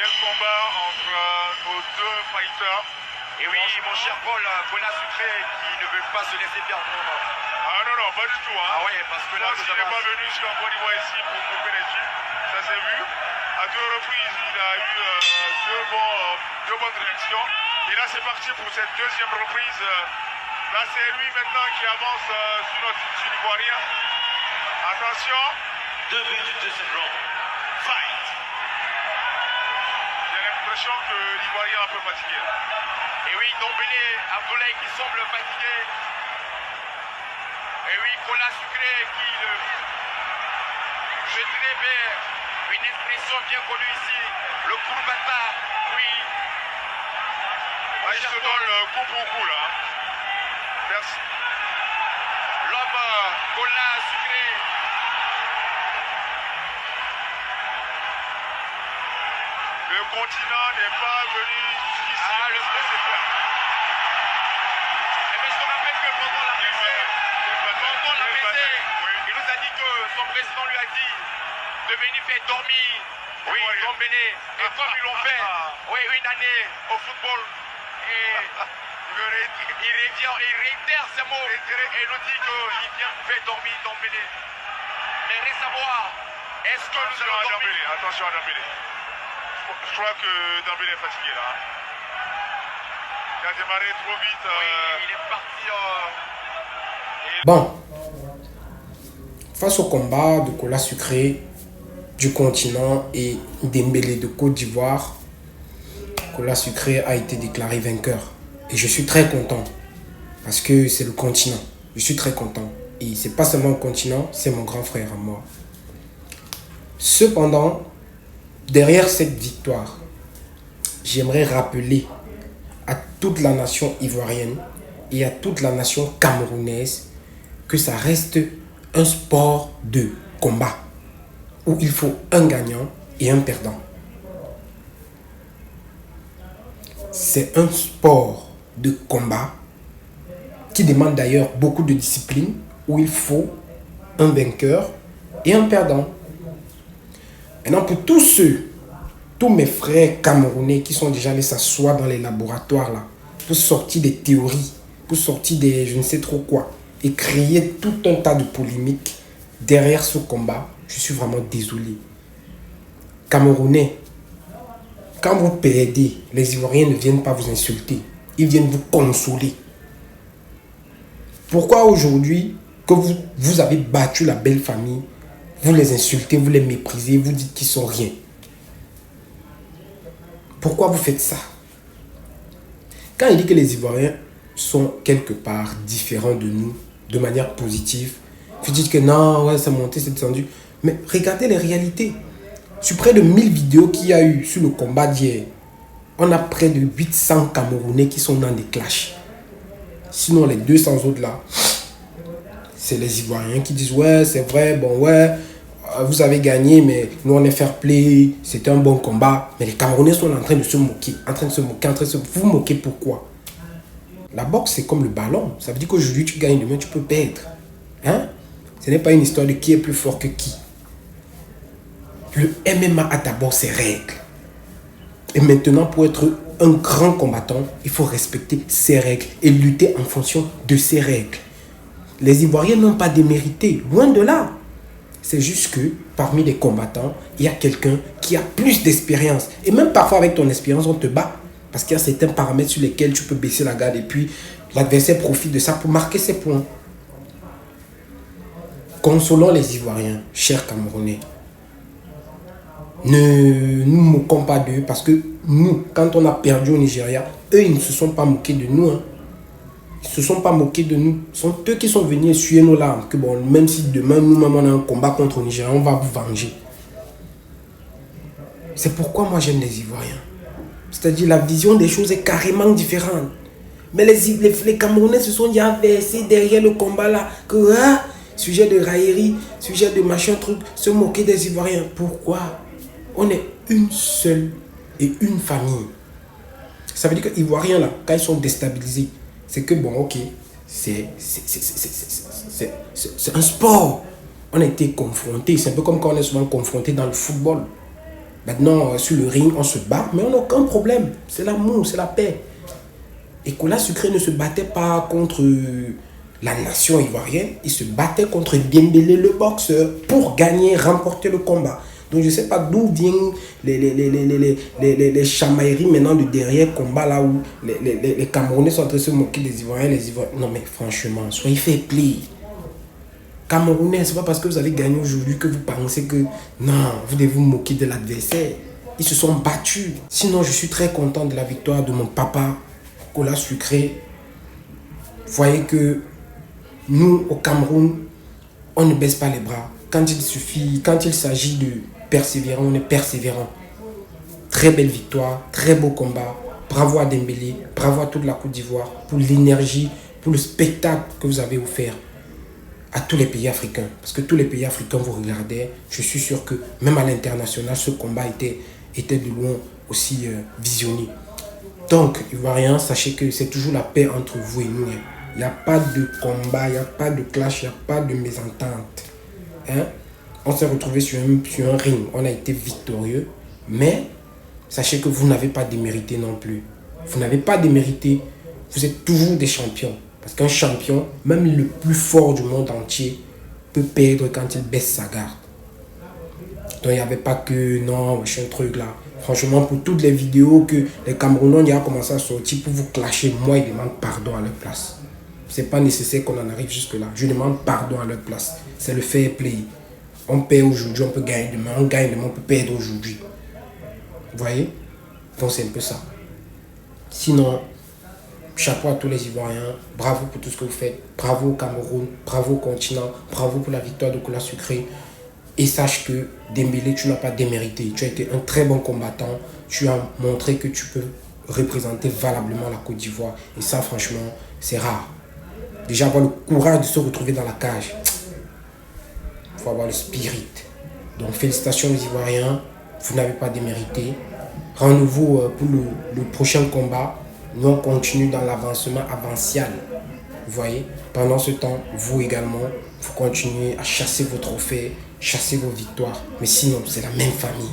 Quel combat entre nos deux fighters. Et oui, mon cher Paul, Colas Sucré qui ne veut pas se laisser perdre. Ah non, non, pas du tout. Hein. Ah oui, parce que là, je pense qu'il n'est pas venu jusqu'en Côte d'Ivoire ici pour couper les chiffres. Ça s'est vu. À deux reprises, il a eu deux bonnes réactions. Et là, c'est parti pour cette deuxième reprise. Là, c'est lui maintenant qui avance sur l'Ivoirien. Attention. 2 buts du deuxième round. Fight. J'ai l'impression que l'Ivoirien est un peu fatigué. Et oui, Dombélé, Abdoulaye qui semble fatigué. Et oui, Colas Sucré qui je dirais bien une expression bien connue ici. Le courbata, oui. Ah, il se donne le coup pour coup là. Merci. L'homme Colas Sucré. Le continent n'est pas venu jusqu'ici. Ah, le stress est clair. Mais je te rappelle que pendant la PC, il nous a dit que son président lui a dit de venir faire dormir. Oui, Dombélé. Et comme ils l'ont fait, oui, une année au football. Et il réitère ces mots et nous dit qu'il vient faire dormir Dombélé. Mais reste savoir, est-ce que nous allons dormir? Attention à Dembélé. Je crois que Dembélé est fatigué là. Il a démarré trop vite. Oui, il est parti. Bon, face au combat de Colas Sucré du continent et Dembélé de Côte d'Ivoire, Colas Sucré a été déclaré vainqueur. Et je suis très content parce que c'est le continent. Je suis très content. Et c'est pas seulement le continent, c'est mon grand frère à moi. Cependant, derrière cette victoire, j'aimerais rappeler à toute la nation ivoirienne et à toute la nation camerounaise que ça reste un sport de combat où il faut un gagnant et un perdant. C'est un sport de combat qui demande d'ailleurs beaucoup de discipline où il faut un vainqueur et un perdant. Maintenant, pour tous mes frères camerounais qui sont déjà allés s'asseoir dans les laboratoires là, pour sortir des théories, pour sortir des je ne sais trop quoi, et créer tout un tas de polémiques derrière ce combat, je suis vraiment désolé. Camerounais, quand vous perdez, les Ivoiriens ne viennent pas vous insulter, ils viennent vous consoler. Pourquoi aujourd'hui que vous avez battu la belle famille, vous les insultez, vous les méprisez, vous dites qu'ils sont rien? Pourquoi vous faites ça? Quand il dit que les Ivoiriens sont quelque part différents de nous, de manière positive, vous dites que non, ouais, c'est monté, c'est descendu. Mais regardez les réalités. Sur près de 1000 vidéos qu'il y a eu sur le combat d'hier, on a près de 800 Camerounais qui sont dans des clashs. Sinon, les 200 autres là, c'est les Ivoiriens qui disent ouais, c'est vrai, bon ouais, vous avez gagné, mais nous on est fair play, c'était un bon combat. Mais les Camerounais sont en train de se moquer, vous vous moquez pourquoi? La boxe c'est comme le ballon, ça veut dire qu'aujourd'hui tu gagnes, demain tu peux perdre. Hein? Ce n'est pas une histoire de qui est plus fort que qui. Le MMA a d'abord ses règles. Et maintenant, pour être un grand combattant, il faut respecter ses règles et lutter en fonction de ses règles. Les Ivoiriens n'ont pas démérité, loin de là. C'est juste que parmi les combattants, il y a quelqu'un qui a plus d'expérience. Et même parfois avec ton expérience, on te bat. Parce qu'il y a certains paramètres sur lesquels tu peux baisser la garde et puis l'adversaire profite de ça pour marquer ses points. Consolons les Ivoiriens, chers Camerounais. Ne nous moquons pas d'eux parce que nous, quand on a perdu au Nigeria, eux, ils ne se sont pas moqués de nous. Hein. Ils ne se sont pas moqués de nous. Ce sont eux qui sont venus essuyer nos larmes. Que bon, même si demain, nous-mêmes, on a un combat contre le Nigeria, on va vous venger. C'est pourquoi moi, j'aime les Ivoiriens. C'est-à-dire, la vision des choses est carrément différente. Mais les Camerounais se sont déjà versés derrière le combat là. Que, sujet de raillerie, sujet de machin truc, se moquer des Ivoiriens. Pourquoi? On est une seule et une famille. Ça veut dire que les Ivoiriens, là, quand ils sont déstabilisés, c'est que, bon, ok, c'est un sport. On a été confrontés. C'est un peu comme quand on est souvent confronté dans le football. Maintenant, sur le ring, on se bat, mais on n'a aucun problème. C'est l'amour, c'est la paix. Et Colas Sucré ne se battait pas contre la nation ivoirienne, il se battait contre Dembélé, le boxeur, pour gagner, remporter le combat. Donc je ne sais pas d'où viennent les chamailleries maintenant de derrière combat là où les Camerounais sont en train de se moquer des Ivoiriens, Non mais franchement, soyez fair play. Camerounais, c'est pas parce que vous avez gagné aujourd'hui que vous pensez que non, vous devez vous moquer de l'adversaire. Ils se sont battus. Sinon, je suis très content de la victoire de mon papa, Colas Sucré. Vous voyez que nous, au Cameroun, on ne baisse pas les bras. Quand il s'agit de persévérer, on est persévérant. Très belle victoire, très beau combat. Bravo à Dembélé, bravo à toute la Côte d'Ivoire pour l'énergie, pour le spectacle que vous avez offert à tous les pays africains. Parce que tous les pays africains vous regardaient. Je suis sûr que même à l'international, ce combat était de loin aussi visionné. Donc, Ivoiriens, sachez que c'est toujours la paix entre vous et nous. Il n'y a pas de combat, il n'y a pas de clash, il n'y a pas de mésentente. Hein? On s'est retrouvé sur un ring, on a été victorieux, mais sachez que vous n'avez pas démérité non plus. Vous n'avez pas démérité, vous êtes toujours des champions. Parce qu'un champion, même le plus fort du monde entier, peut perdre quand il baisse sa garde. Donc il n'y avait pas que non, je suis un truc là. Franchement, pour toutes les vidéos que les Camerounais ont commencé à sortir pour vous clasher, moi, ils demandent pardon à leur place. C'est pas nécessaire qu'on en arrive jusque-là. Je demande pardon à leur place. C'est le fair play. On perd aujourd'hui, on peut gagner demain. On gagne demain, on peut perdre aujourd'hui. Vous voyez? Donc c'est un peu ça. Sinon, chapeau à tous les Ivoiriens. Bravo pour tout ce que vous faites. Bravo au Cameroun. Bravo au continent. Bravo pour la victoire de Colas Sucré. Et sache que Dembélé, tu n'as pas démérité. Tu as été un très bon combattant. Tu as montré que tu peux représenter valablement la Côte d'Ivoire. Et ça, franchement, c'est rare. Déjà, avoir le courage de se retrouver dans la cage. Il faut avoir le spirit. Donc, félicitations aux Ivoiriens. Vous n'avez pas démérité. Rendez-vous pour le prochain combat. Nous, on continue dans l'avancement avancial. Vous voyez, pendant ce temps, vous également, vous continuez à chasser vos trophées, chasser vos victoires. Mais sinon, c'est la même famille.